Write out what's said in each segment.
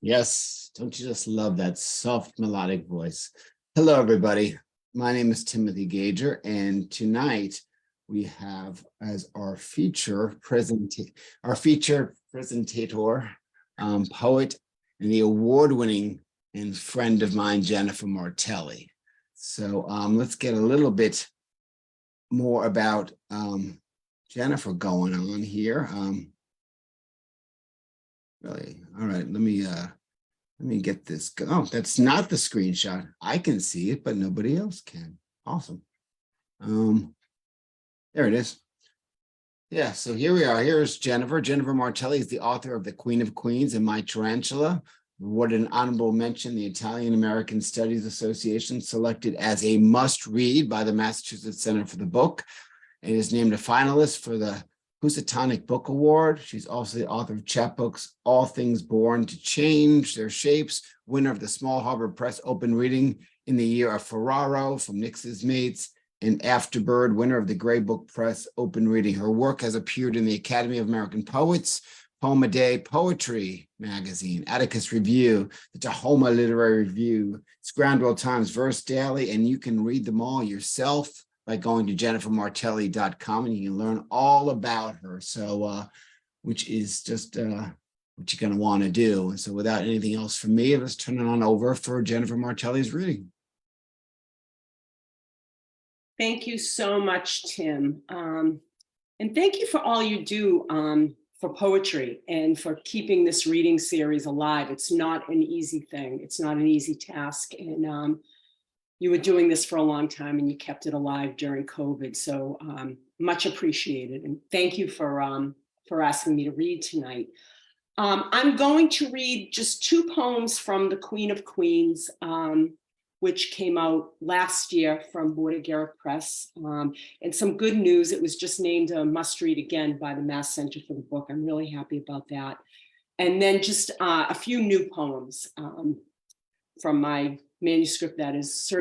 Yes, don't you just love that soft melodic voice? Hello, everybody. My name is Timothy Gager, and tonight we have as our feature presentator, poet, and the award-winning and friend of mine, Jennifer Martelli. So let's get a little bit more about Jennifer going on here. Really, all right. Let me get this. Oh, that's not the screenshot. I can see it, but nobody else can. Awesome. There it is. Yeah, so here we are. Here's Jennifer. Jennifer Martelli is the author of The Queen of Queens and My Tarantula. What an honorable mention. The Italian American Studies Association selected as a must-read by the Massachusetts Center for the Book, and is named a finalist for the Housatonic Book Award. She's also the author of chapbooks, All Things Born to Change Their Shapes, winner of the Small Harbor Press Open Reading in the Year of Ferraro from Nix's Mates, and Afterbird, winner of the Gray Book Press Open Reading. Her work has appeared in the Academy of American Poets, Poem a Day Poetry Magazine, Atticus Review, the Tahoma Literary Review, Scroungwell Times Verse Daily, and you can read them all yourself by going to jennifermartelli.com, and you can learn all about her. So, which is just what you're going to want to do. And so without anything else from me, let's turn it on over for Jennifer Martelli's reading. Thank you so much, Tim. And thank you for all you do for poetry and for keeping this reading series alive. It's not an easy thing. It's not an easy task. And you were doing this for a long time and you kept it alive during COVID. So much appreciated. And thank you for asking me to read tonight. I'm going to read just two poems from The Queen of Queens, which came out last year from Gager Press. And some good news, it was just named a must-read again by the Mass Center for the Book. I'm really happy about that. And then just a few new poems from my manuscript that is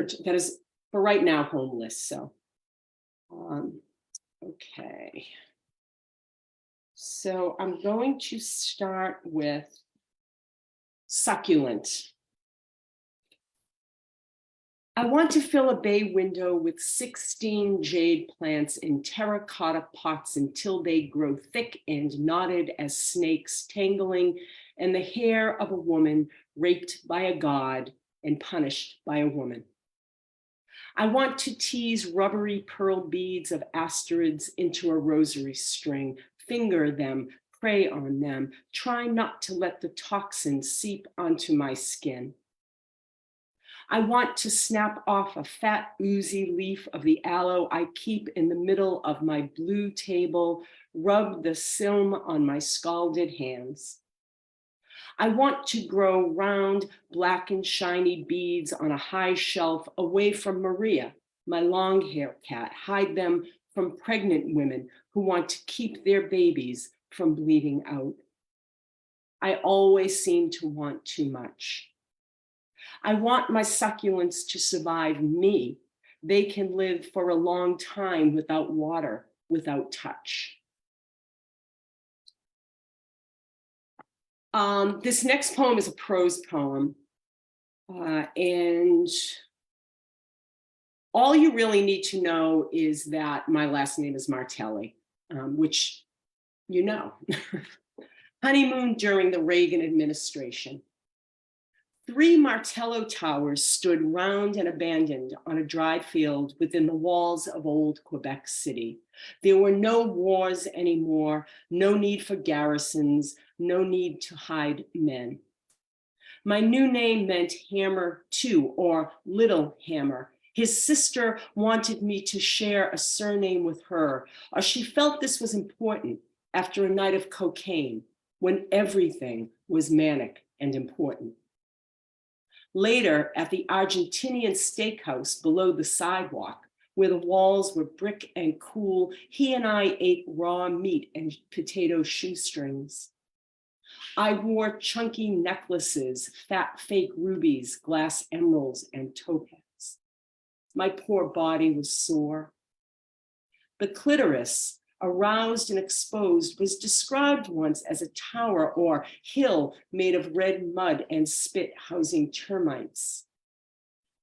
for right now homeless. So, okay. So I'm going to start with Succulent. I want to fill a bay window with 16 jade plants in terracotta pots until they grow thick and knotted as snakes tangling in the hair of a woman raped by a god and punished by a woman. I want to tease rubbery pearl beads of asterids into a rosary string, finger them, prey on them, try not to let the toxin seep onto my skin. I want to snap off a fat, oozy leaf of the aloe I keep in the middle of my blue table, rub the silm on my scalded hands. I want to grow round, black and shiny beads on a high shelf away from Maria, my long-haired cat, hide them from pregnant women who want to keep their babies from bleeding out. I always seem to want too much. I want my succulents to survive me. They can live for a long time without water, without touch. This next poem is a prose poem, and all you really need to know is that my last name is Martelli, which you know. Honeymoon during the Reagan administration. 3 Martello towers stood round and abandoned on a dry field within the walls of old Quebec City. There were no wars anymore, no need for garrisons, no need to hide men. My new name meant Hammer 2, or Little Hammer. His sister wanted me to share a surname with her, or she felt this was important after a night of cocaine, when everything was manic and important. Later, at the Argentinian steakhouse below the sidewalk, where the walls were brick and cool, he and I ate raw meat and potato shoestrings. I wore chunky necklaces, fat fake rubies, glass emeralds, and topaz. My poor body was sore. The clitoris, aroused and exposed, was described once as a tower or hill made of red mud and spit housing termites.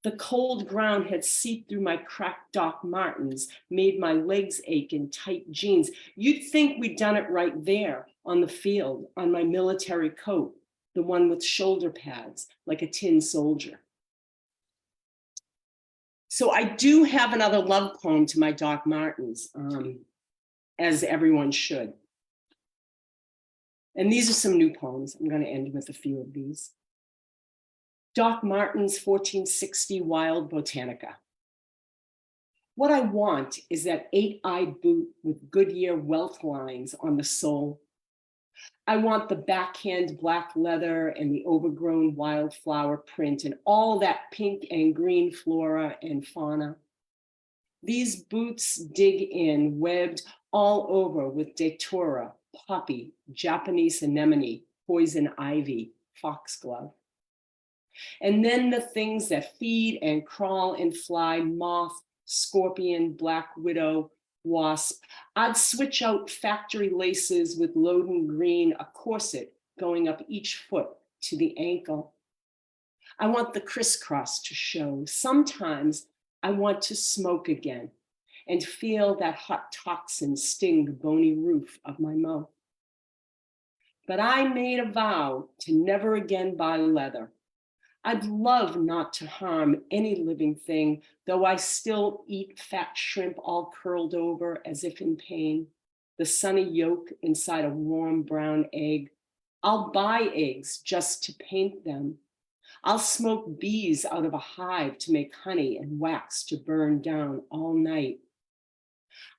The cold ground had seeped through my cracked Doc Martens, made my legs ache in tight jeans. You'd think we'd done it right there on the field, on my military coat, the one with shoulder pads, like a tin soldier. So I do have another love poem to my Doc Martens, as everyone should. And these are some new poems. I'm going to end with a few of these. Doc Martens, 1460 Wild Botanica. What I want is that 8-eyed boot with Goodyear welt lines on the sole. I want the backhand black leather and the overgrown wildflower print and all that pink and green flora and fauna. These boots dig in, webbed all over with datura, poppy, Japanese anemone, poison ivy, foxglove. And then the things that feed and crawl and fly, moth, scorpion, black widow, wasp. I'd switch out factory laces with Loden green, a corset going up each foot to the ankle. I want the crisscross to show. Sometimes I want to smoke again and feel that hot toxin sting the bony roof of my mouth. But I made a vow to never again buy leather. I'd love not to harm any living thing, though I still eat fat shrimp all curled over as if in pain, the sunny yolk inside a warm brown egg. I'll buy eggs just to paint them. I'll smoke bees out of a hive to make honey and wax to burn down all night.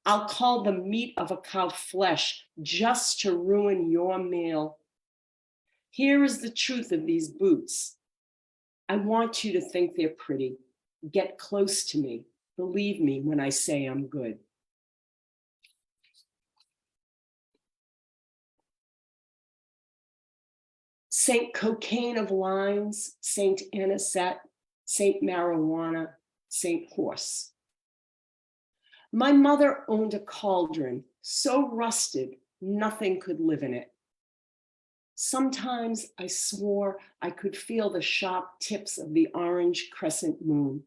I'll call the meat of a cow flesh just to ruin your meal. Here is the truth of these boots. I want you to think they're pretty. Get close to me. Believe me when I say I'm good. Saint Cocaine of Lines, Saint Anisette, Saint Marijuana, Saint Horse. My mother owned a cauldron so rusted, nothing could live in it. Sometimes I swore I could feel the sharp tips of the orange crescent moon.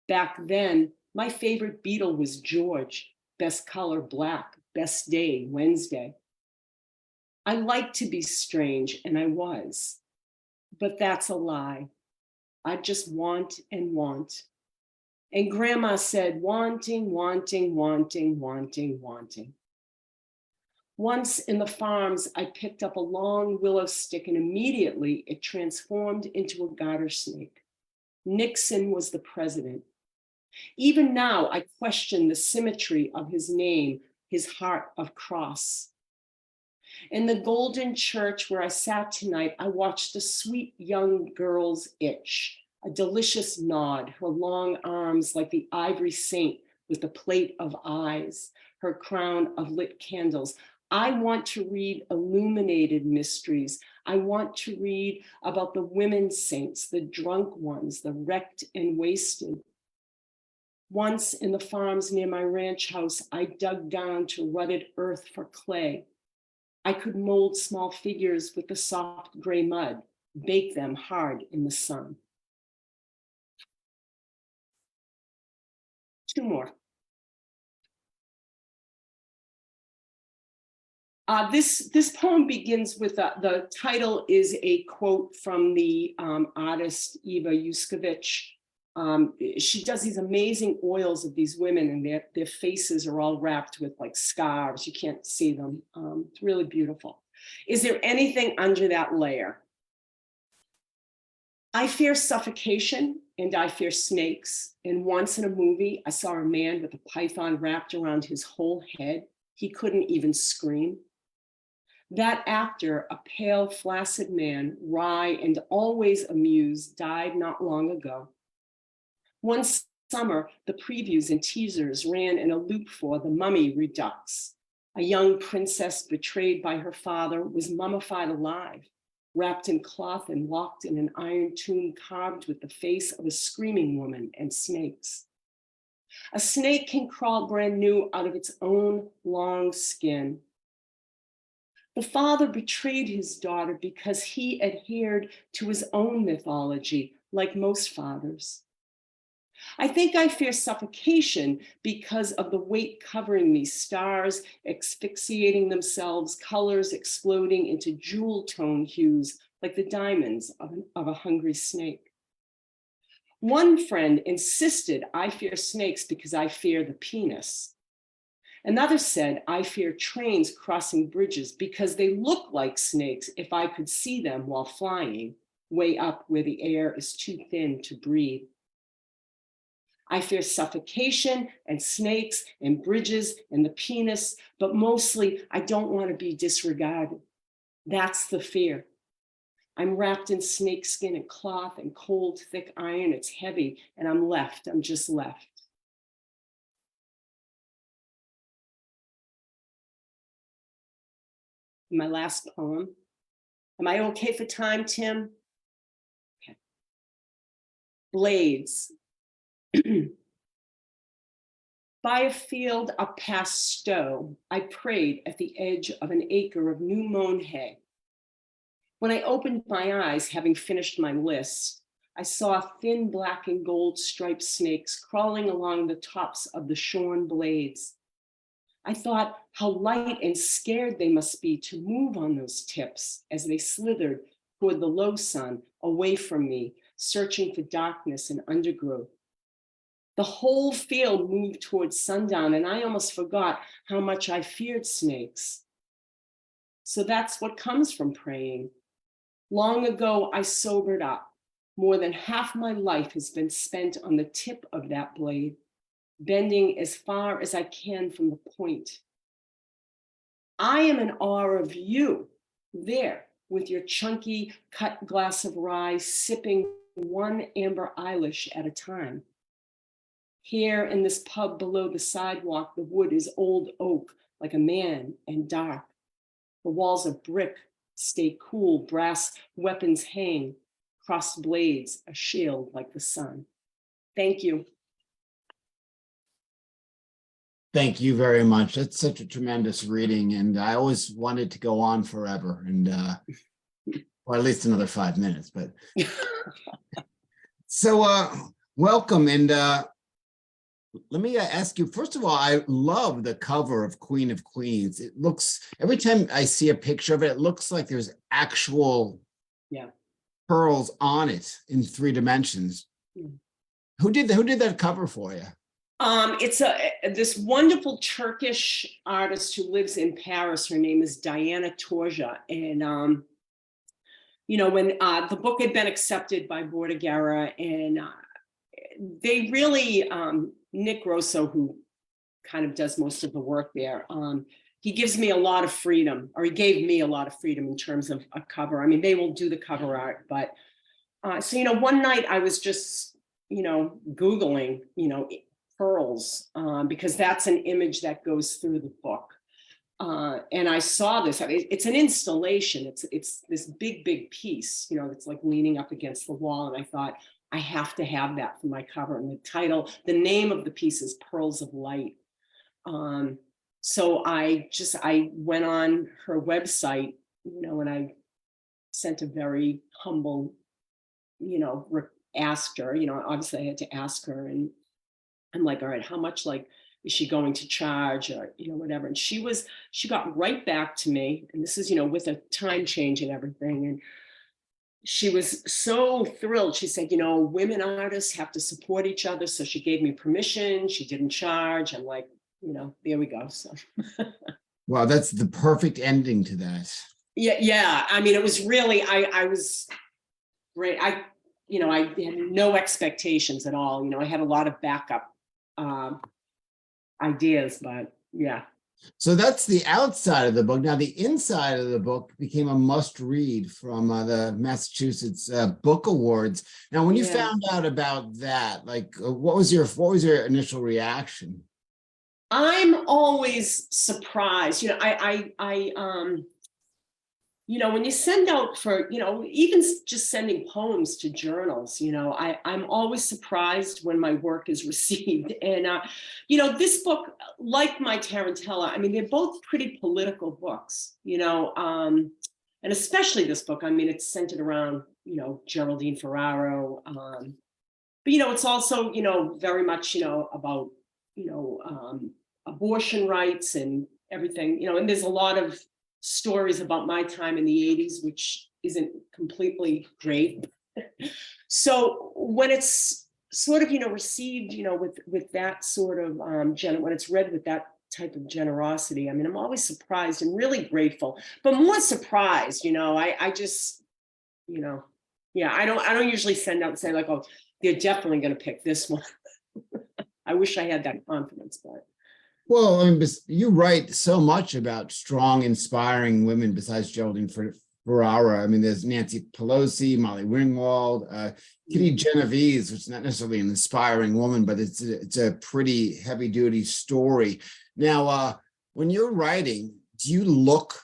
Back then, my favorite Beatle was George, best color black, best day Wednesday. I liked to be strange, and I was, but that's a lie. I just want and want. And Grandma said, wanting, wanting, wanting, wanting, wanting. Once in the farms, I picked up a long willow stick and immediately it transformed into a garter snake. Nixon was the president. Even now, I question the symmetry of his name, his heart of cross. In the golden church where I sat tonight, I watched a sweet young girl's itch, a delicious nod, her long arms like the ivory saint with a plate of eyes, her crown of lit candles. I want to read illuminated mysteries. I want to read about the women saints, the drunk ones, the wrecked and wasted. Once in the farms near my ranch house, I dug down to rutted earth for clay. I could mold small figures with the soft gray mud, bake them hard in the sun. Two more. This poem begins with, the title is a quote from the artist Eva Yuskevich. She does these amazing oils of these women and their faces are all wrapped with like scarves. You can't see them. It's really beautiful. Is there anything under that layer? I fear suffocation and I fear snakes. And once in a movie, I saw a man with a python wrapped around his whole head. He couldn't even scream. That actor, a pale, flaccid man, wry and always amused, died not long ago. One summer, the previews and teasers ran in a loop for The Mummy Redux. A young princess betrayed by her father was mummified alive, wrapped in cloth and locked in an iron tomb carved with the face of a screaming woman and snakes. A snake can crawl brand new out of its own long skin. The father betrayed his daughter because he adhered to his own mythology, like most fathers. I think I fear suffocation because of the weight covering me, stars asphyxiating themselves, colors exploding into jewel tone hues like the diamonds of a hungry snake. One friend insisted I fear snakes because I fear the penis. Another said I fear trains crossing bridges because they look like snakes if I could see them while flying, way up where the air is too thin to breathe. I fear suffocation and snakes and bridges and the penis, but mostly I don't want to be disregarded. That's the fear. I'm wrapped in snakeskin and cloth and cold, thick iron. It's heavy and I'm just left. My last poem. Am I okay for time, Tim? Okay. Blades. By a field up past Stowe, I prayed at the edge of an acre of new mown hay. When I opened my eyes, having finished my list, I saw thin black and gold striped snakes crawling along the tops of the shorn blades. I thought how light and scared they must be to move on those tips as they slithered toward the low sun, away from me, searching for darkness and undergrowth. The whole field moved towards sundown, and I almost forgot how much I feared snakes. So that's what comes from praying. Long ago, I sobered up. More than half my life has been spent on the tip of that blade, bending as far as I can from the point. I am in awe of you, there, with your chunky cut glass of rye, sipping one amber eyelash at a time. Here in this pub below the sidewalk, the wood is old oak, like a man, and dark. The walls of brick stay cool, brass weapons hang, crossed blades, a shield like the sun. Thank you. Thank you very much. That's such a tremendous reading, and I always wanted to go on forever, and or at least another 5 minutes. But so welcome, and let me ask you. First of all, I love the cover of Queen of Queens. It looks, every time I see a picture of it, it looks like there's actual pearls on it in 3 dimensions. Mm. Who did that cover for you? It's this wonderful Turkish artist who lives in Paris. Her name is Diana Torja. And, you know, when the book had been accepted by Gager, and they really, Nick Grosso, who kind of does most of the work there, he gives me a lot of freedom, or he gave me a lot of freedom in terms of a cover. I mean, they will do the cover art, but so, you know, one night I was just, you know, Googling, you know, pearls, because that's an image that goes through the book. And I saw this. I mean, it's an installation. It's this big piece, you know, it's like leaning up against the wall. And I thought, I have to have that for my cover. And the title, the name of the piece is Pearls of Light. So I went on her website, you know, and I sent a very humble, you know, asked her, you know, obviously I had to ask her, and I'm like, all right, how much, like, is she going to charge, or, you know, whatever. And she got right back to me. And this is, you know, with a time change and everything. And she was so thrilled. She said, you know, women artists have to support each other. So she gave me permission. She didn't charge. I'm like, you know, there we go. So. Wow, that's the perfect ending to that. Yeah. I mean, it was really, I was great. You know, I had no expectations at all. You know, I had a lot of backup ideas, but yeah. So that's the outside of the book. Now, the inside of the book became a must-read from the Massachusetts Book Awards. Now, when you found out about that, like, what was your initial reaction? I'm always surprised. You know, when you send out for, even just sending poems to journals, I'm always surprised when my work is received. And, this book, like my Tarantella, I mean, they're both pretty political books, and especially this book, I mean, it's centered around, Geraldine Ferraro. But, it's also, very much, about, abortion rights and everything, and there's a lot of stories about my time in the 80s, which isn't completely great. So when it's sort of, received, with that sort of, when it's read with that type of generosity, I mean, I'm always surprised and really grateful, but more surprised, I just, yeah, I don't usually send out and say like, oh, they're definitely going to pick this one. I wish I had that confidence, but. Well, I mean, you write so much about strong, inspiring women besides Geraldine Ferrara. I mean, there's Nancy Pelosi, Molly Ringwald, Kitty Genovese, which is not necessarily an inspiring woman, but it's a pretty heavy duty story. Now, when you're writing, do you look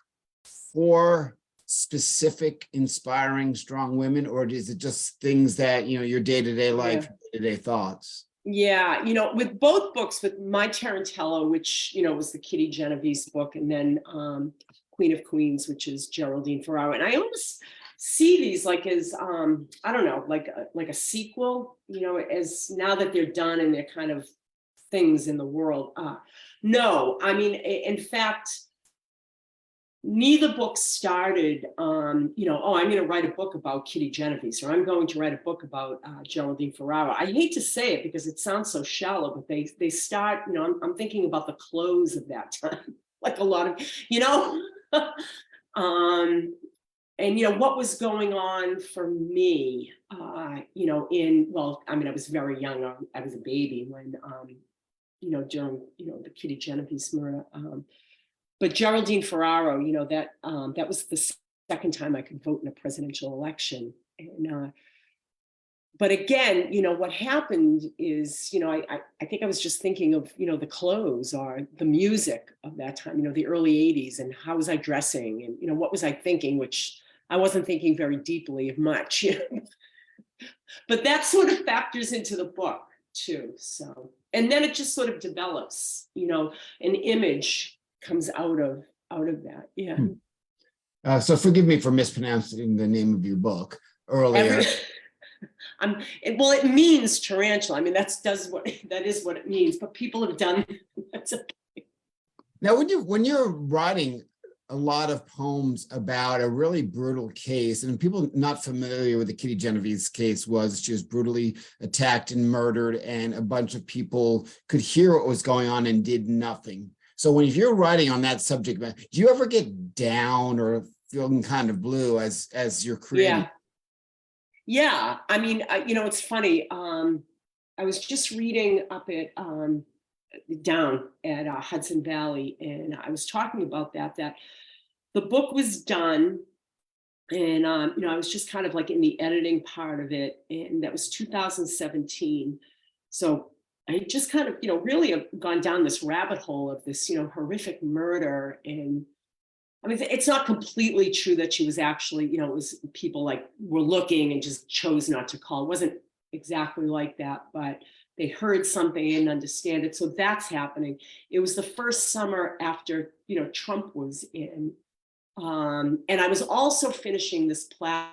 for specific, inspiring, strong women, or is it just things that, your day-to-day life, day-to-day thoughts? Yeah, with both books, with my Tarantella, which, was the Kitty Genovese book, and then Queen of Queens, which is Geraldine Ferraro. And I almost see these like as, I don't know, like a sequel, as now that they're done and they're kind of things in the world. No, I mean, in fact, neither book started, oh, I'm going to write a book about Kitty Genovese, or I'm going to write a book about Geraldine Ferraro. I hate to say it because it sounds so shallow, but they start, I'm thinking about the close of that time, like a lot of, and what was going on for me, well, I mean, I was very young. I was a baby when, during, the Kitty Genovese murder. But Geraldine Ferraro, that was the second time I could vote in a presidential election. And, but again, what happened is, I think I was just thinking of, the clothes or the music of that time, the early 80s, and how was I dressing, and, what was I thinking, which I wasn't thinking very deeply of much. But that sort of factors into the book too. So, and then it just sort of develops, an image comes out of that. Yeah. So forgive me for mispronouncing the name of your book earlier. Well, it means tarantula. I mean, that is what it means, but people have done that's okay. Now, when you're writing a lot of poems about a really brutal case, and people not familiar with the Kitty Genovese case, she was brutally attacked and murdered, and a bunch of people could hear what was going on and did nothing. So if you're writing on that subject matter, do you ever get down or feeling kind of blue as you're creating? Yeah. I mean, it's funny. I was just reading up at down at Hudson Valley, and I was talking about that the book was done, and I was just kind of like in the editing part of it, and that was 2017. So I just kind of, really have gone down this rabbit hole of this, horrific murder. And I mean, it's not completely true that she was actually, it was people like were looking and just chose not to call. It wasn't exactly like that, but they heard something, they didn't understand it. So that's happening. It was the first summer after, Trump was in. And I was also finishing this Plath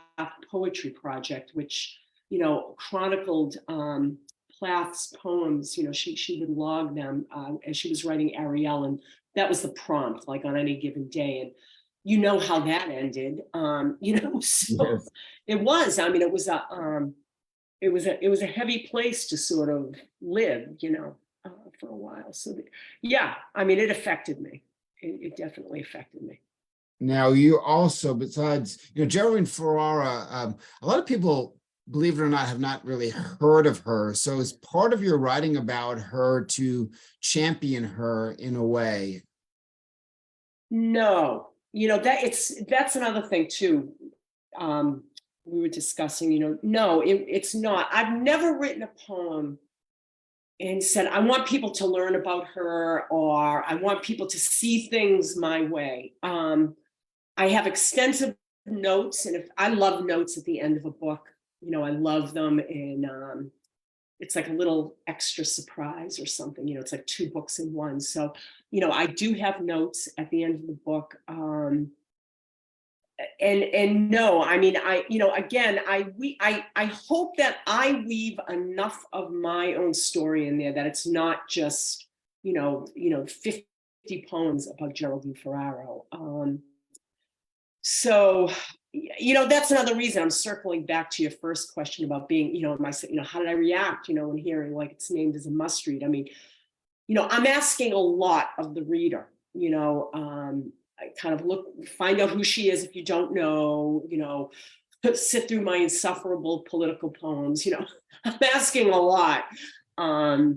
poetry project, which, chronicled Plath's poems. She would log them as she was writing Ariel, and that was the prompt, like on any given day. And you know how that ended, so yes. It was. I mean, it was a heavy place to sort of live, for a while. So yeah, I mean, it affected me. It definitely affected me. Now, you also, besides, Geraldine Ferrara, a lot of people, believe it or not, have not really heard of her. So is part of your writing about her to champion her in a way? No, that's another thing too. We were discussing, no, it's not. I've never written a poem and said, I want people to learn about her, or I want people to see things my way. I have extensive notes, and if I love notes at the end of a book, I love them, and it's like a little extra surprise or something. It's like two books in one. So, I do have notes at the end of the book. And no, I mean, again, I hope that I weave enough of my own story in there that it's not just 50 poems about Geraldine Ferraro. So, that's another reason I'm circling back to your first question about being, how did I react, when hearing like it's named as a must read? I mean, I'm asking a lot of the reader, I kind of find out who she is if you don't know, sit through my insufferable political poems, I'm asking a lot. But,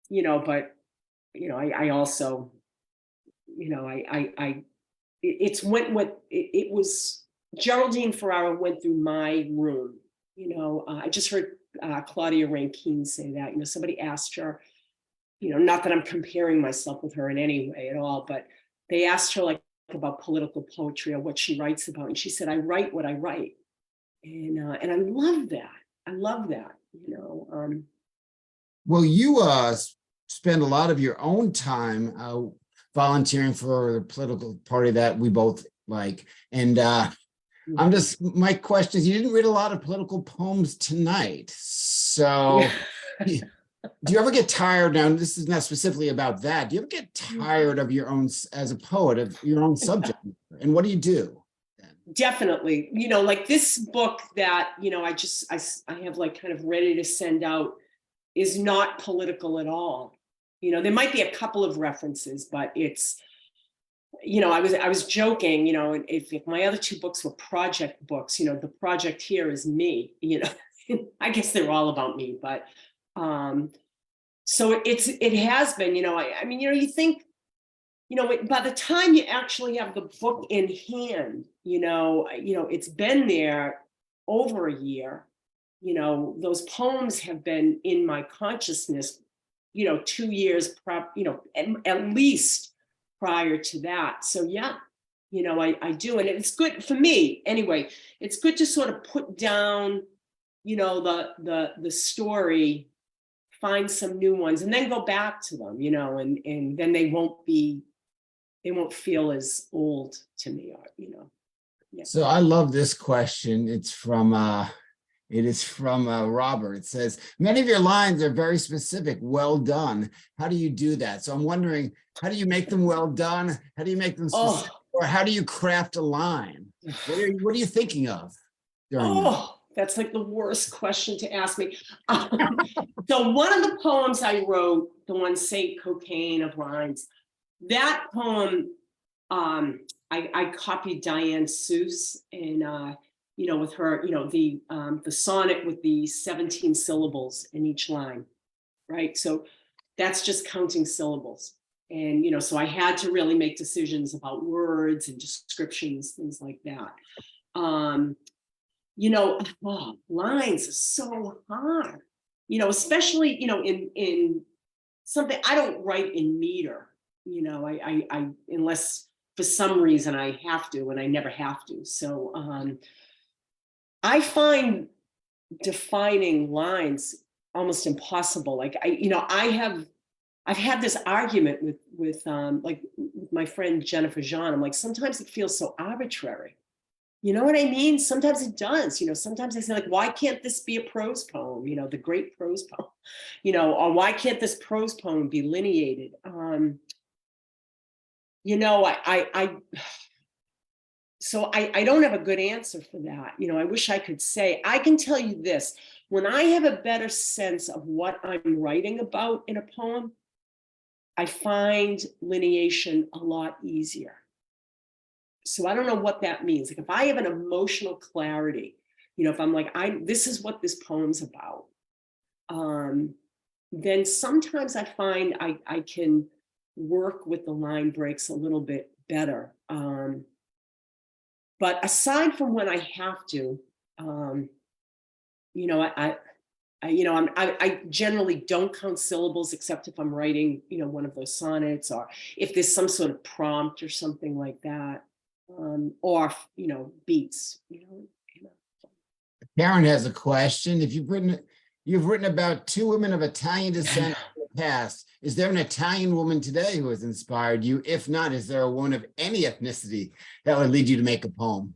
I also, it's it was Geraldine Ferraro went through my room. I just heard Claudia Rankine say that, somebody asked her, not that I'm comparing myself with her in any way at all, but they asked her like about political poetry or what she writes about. And she said, I write what I write. And I love that. I love that, Well, you spend a lot of your own time volunteering for the political party that we both like. And my question is, you didn't read a lot of political poems tonight. So do you ever get tired? Now, this is not specifically about that. Do you ever get tired of your own, as a poet, of your own subject? And what do you do? Definitely. Like this book that, I have like kind of ready to send out is not political at all. There might be a couple of references, but it's, I was joking, if my other two books were project books, the project here is me, I guess they're all about me, but so it has been, I mean, you think, by the time you actually have the book in hand, it's been there over a year. Those poems have been in my consciousness, 2 years, at least prior to that. So yeah, I do, and it's good for me anyway. It's good to sort of put down, the story, find some new ones, and then go back to them, and then they won't feel as old to me, Yeah. So I love this question. It is from Robert. It says, many of your lines are very specific. Well done. How do you do that? So I'm wondering, how do you make them well done? How do you make them specific? Or how do you craft a line? What are you thinking of during that? That's like the worst question to ask me. So one of the poems I wrote, the one Saint Cocaine of Lines, that poem, I copied Diane Seuss, and with her, the sonnet with the 17 syllables in each line, right? So that's just counting syllables. And, so I had to really make decisions about words and descriptions, things like that. Lines are so hard, especially, in something. I don't write in meter, I unless for some reason I have to, and I never have to. So I find defining lines almost impossible. Like I've had this argument with my friend Jennifer Jean. I'm like, sometimes it feels so arbitrary. You know what I mean? Sometimes it does. Sometimes I say, like, why can't this be a prose poem? The great prose poem, or why can't this prose poem be lineated? So I don't have a good answer for that. I wish I could say. I can tell you this: when I have a better sense of what I'm writing about in a poem, I find lineation a lot easier. So I don't know what that means. Like if I have an emotional clarity, if I'm like, this is what this poem's about, then sometimes I find I can work with the line breaks a little bit better. But aside from when I have to, I generally don't count syllables except if I'm writing, one of those sonnets, or if there's some sort of prompt or something like that. or, beats, Karen has a question. If you've written about two women of Italian descent in the past. Is there an Italian woman today who has inspired you? If not, is there a woman of any ethnicity that would lead you to make a poem?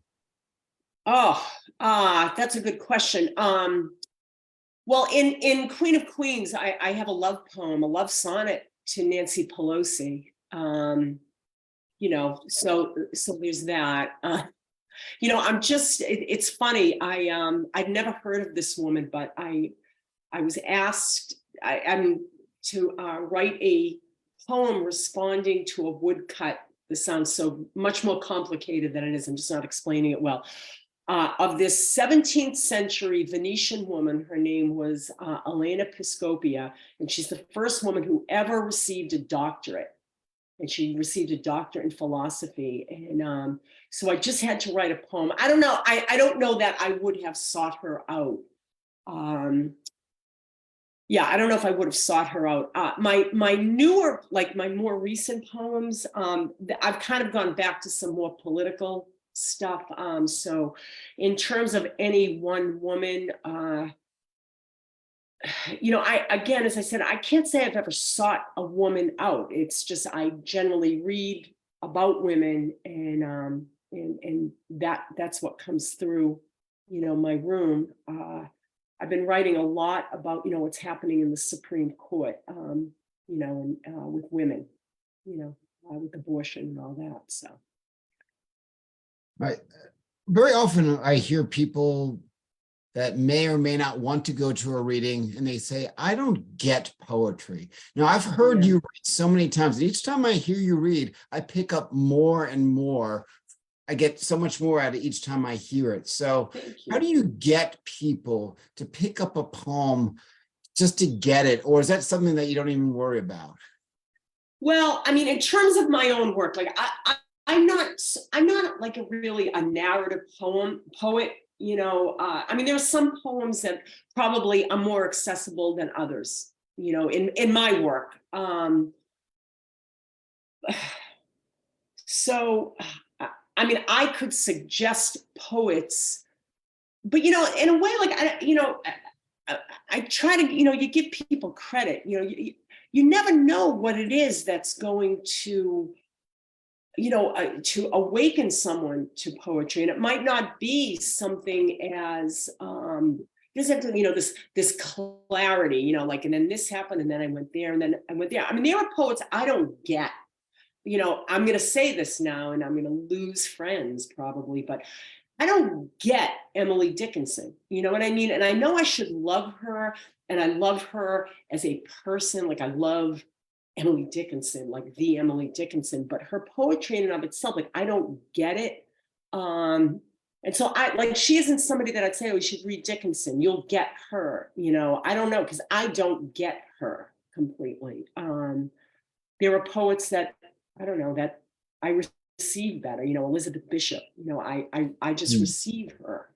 Oh, that's a good question. Well, in Queen of Queens, I have a love poem, a love sonnet to Nancy Pelosi. So there's that. It's funny. I'd never heard of this woman, but I was asked to write a poem responding to a woodcut. This sounds so much more complicated than it is. I'm just not explaining it well. Of this 17th century Venetian woman, her name was Elena Piscopia, and she's the first woman who ever received a doctorate. And she received a doctorate in philosophy. And so I just had to write a poem. I don't know. I don't know that I would have sought her out. I don't know if I would have sought her out. My newer, like my more recent poems, I've kind of gone back to some more political stuff. So in terms of any one woman, again, as I said, I can't say I've ever sought a woman out. It's just I generally read about women, and that's what comes through, my room. I've been writing a lot about, what's happening in the Supreme Court, and with women, with abortion and all that. So, Right. Very often I hear people that may or may not want to go to a reading, and they say, I don't get poetry. Now, I've heard you read so many times, and each time I hear you read, I pick up more and more. I get so much more out of each time I hear it. So how do you get people to pick up a poem just to get it? Or is that something that you don't even worry about? Well, I mean, in terms of my own work, like I'm not like a narrative poet. I mean, there are some poems that probably are more accessible than others, in my work. So, I mean, I could suggest poets, but, in a way, like, I try to, you give people credit, you never know what it is that's going to, to awaken someone to poetry. And it might not be something as, doesn't have to, this clarity, like, and then this happened, and then I went there, and then I went there. I mean, there are poets I don't get. I'm going to say this now, and I'm going to lose friends probably, but I don't get Emily Dickinson. You know what I mean? And I know I should love her, and I love her as a person. Like, I love Emily Dickinson, like the Emily Dickinson, but her poetry in and of itself, like, I don't get it. And so she isn't somebody that I'd say, oh, you should read Dickinson. You'll get her, I don't know, because I don't get her completely. There are poets that, I don't know, that I receive better, Elizabeth Bishop, I just receive her.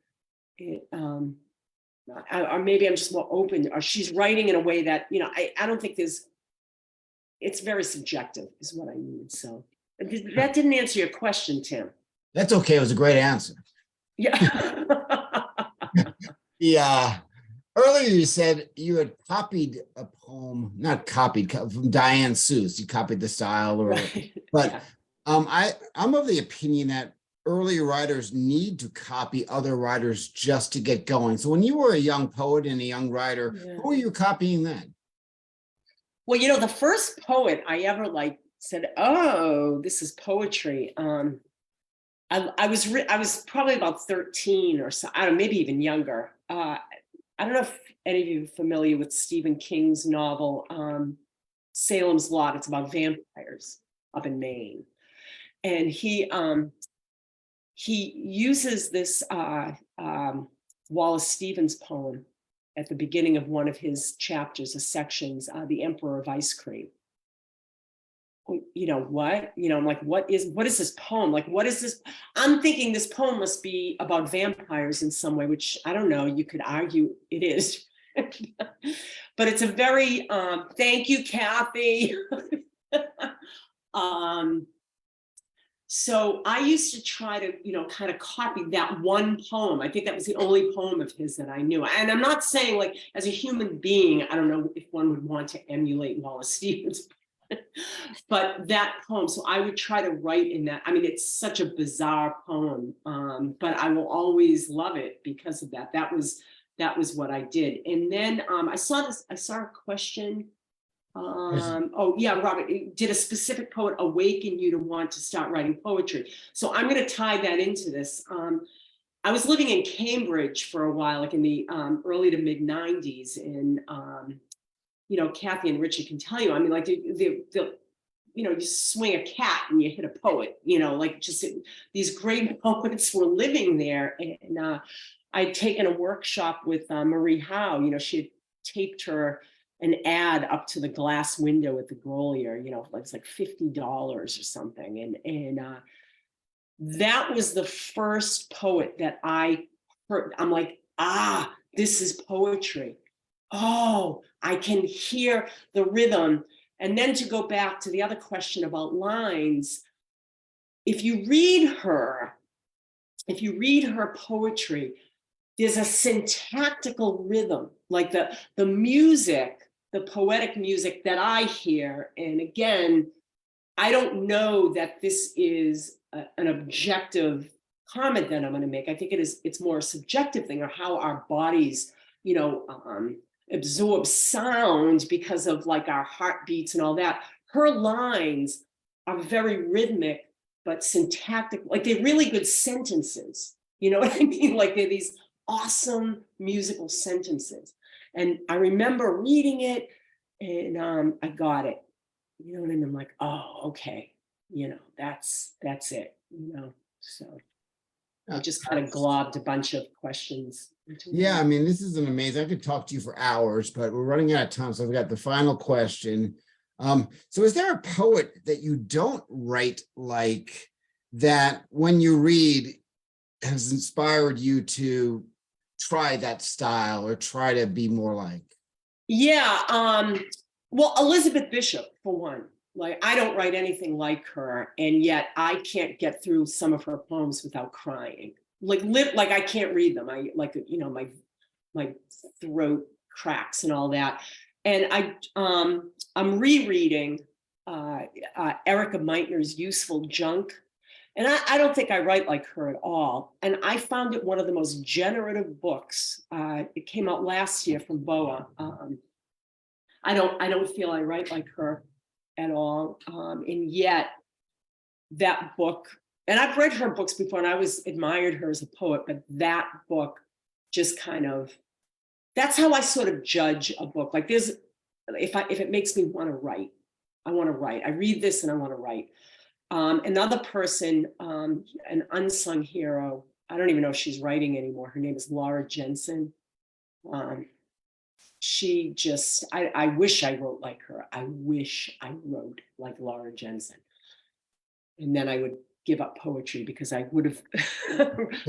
Or maybe I'm just more open, or she's writing in a way that, I don't think it's very subjective is what I mean. So that didn't answer your question, Tim. That's okay. It was a great answer. Yeah. Yeah. Earlier you said you had copied a poem, not copied, from Diane Seuss. You copied the style, but yeah. I'm of the opinion that early writers need to copy other writers just to get going. So when you were a young poet and a young writer, who were you copying then? Well, the first poet I ever said, oh, this is poetry. I was probably about 13 or so, I don't know, maybe even younger. I don't know if any of you are familiar with Stephen King's novel, Salem's Lot. It's about vampires up in Maine. And he uses this Wallace Stevens poem at the beginning of one of his chapters, sections, The Emperor of Ice Cream. What? I'm like, what is this poem? Like, what is this? I'm thinking this poem must be about vampires in some way, which I don't know, you could argue it is. But it's a very, thank you, Kathy. So I used to try to, kind of copy that one poem. I think that was the only poem of his that I knew. And I'm not saying, like, as a human being, I don't know if one would want to emulate Wallace Stevens, but that poem. So I would try to write in that. I mean, it's such a bizarre poem, but I will always love it because of that. That was what I did. And then I saw a question. Oh yeah, Robert, did a specific poet awaken you to want to start writing poetry? So I'm going to tie that into this. I was living in Cambridge for a while, like in the early to mid 90s. And, Kathy and Richard can tell you, I mean, like you swing a cat and you hit a poet, like just these great poets were living there. And I'd taken a workshop with Marie Howe. She had taped an ad up to the glass window at the Grolier, it's like $50 or something. And that was the first poet that I heard. I'm like, this is poetry. Oh, I can hear the rhythm. And then to go back to the other question about lines, if you read her poetry, there's a syntactical rhythm, like the music, the poetic music that I hear. And again, I don't know that this is an objective comment that I'm going to make. I think it's more a subjective thing, or how our bodies, absorb sound because of like our heartbeats and all that. Her lines are very rhythmic, but syntactic, like they're really good sentences. You know what I mean? Like they're these awesome musical sentences. And I remember reading it and I got it, and I'm like, oh, okay, that's it, so I just kind of globbed a bunch of questions. Yeah, I mean, this is an amazing, I could talk to you for hours, but we're running out of time. So I've got the final question. So is there a poet that you don't write like, that when you read has inspired you to try that style or try to be more like? Yeah, well, Elizabeth Bishop, for one. Like, I don't write anything like her, and yet I can't get through some of her poems without crying. Like I can't read them. I my throat cracks and all that. And I'm rereading Erica Meitner's Useful Junk. And I don't think I write like her at all. And I found it one of the most generative books. It came out last year from BOA. I don't feel I write like her at all. And yet that book, and I've read her books before and I admired her as a poet, but that book just that's how I sort of judge a book. Like if it makes me want to write, I want to write. I read this and I want to write. Another person, an unsung hero, I don't even know if she's writing anymore. Her name is Laura Jensen. She just, I wish I wrote like her. I wish I wrote like Laura Jensen. And then I would give up poetry because I would have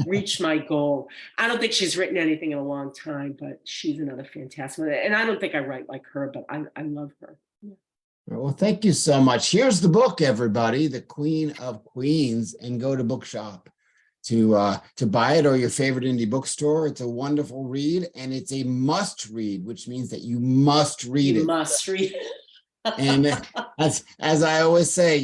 reached my goal. I don't think she's written anything in a long time, but she's another fantastic one. And I don't think I write like her, but I love her. Well, thank you so much. Here's the book, everybody, The Queen of Queens, and go to bookshop to buy it, or your favorite indie bookstore. It's a wonderful read, and it's a must read, which means that you must read it. You must read it. And as I always say,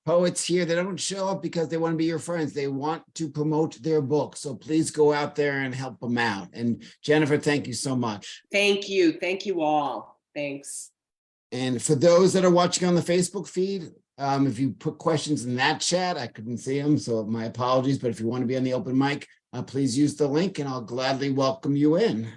poets here, they don't show up because they want to be your friends. They want to promote their book. So please go out there and help them out. And Jennifer, thank you so much. Thank you. Thank you all. Thanks. And for those that are watching on the Facebook feed, if you put questions in that chat, I couldn't see them, so my apologies. But if you want to be on the open mic, please use the link and I'll gladly welcome you in.